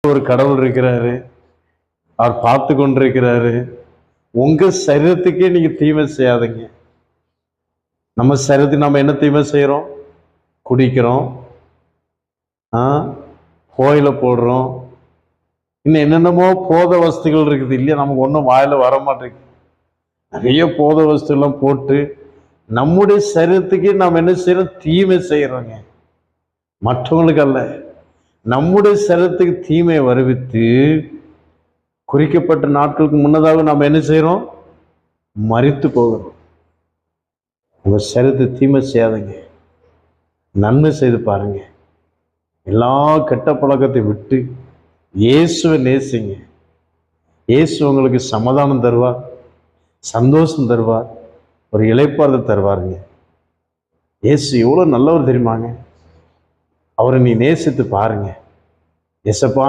ஒரு கடவுள் இருக்கிறாரு, அவர் பார்த்து கொண்டிருக்கிறாரு. உங்க சரீரத்துக்கே நீங்க தீமை செய்யாதீங்க. நம்ம சரீரத்துக்கு நம்ம என்ன தீமை செய்யறோம்? குடிக்கிறோம், கோயில போடுறோம், இன்னும் என்னென்னமோ போத வஸ்துகள் இருக்குது இல்லையா? நமக்கு ஒன்றும் வாயில வர மாட்டேங்குது. நிறைய போத வஸ்து எல்லாம் போட்டு நம்முடைய சரீரத்துக்கே நாம் என்ன செய்யறோம்? தீமை செய்யறோங்க. மற்றவங்களுக்கு அல்ல, நம்முடைய சரீரத்துக்கு தீமை வருவித்து குறிக்கப்பட்ட நாட்களுக்கு முன்னதாக நாம் என்ன செய்யறோம்? மரித்து போகிறோம். உங்க சரீரத்தை தீமை செய்யாதீங்க, நன்மை செய்து பாருங்க. எல்லா கெட்ட பழக்கத்தை விட்டு இயேசுவை நேசிங்க. இயேசு உங்களுக்கு சமாதானம் தருவார், சந்தோஷம் தருவார், ஒரு இளைப்பாறுதல் தருவாருங்க. இயேசு எவ்வளவு நல்லவர் தெரியுமாங்க? அவரை நீ நேசித்து பாருங்க. எசப்பா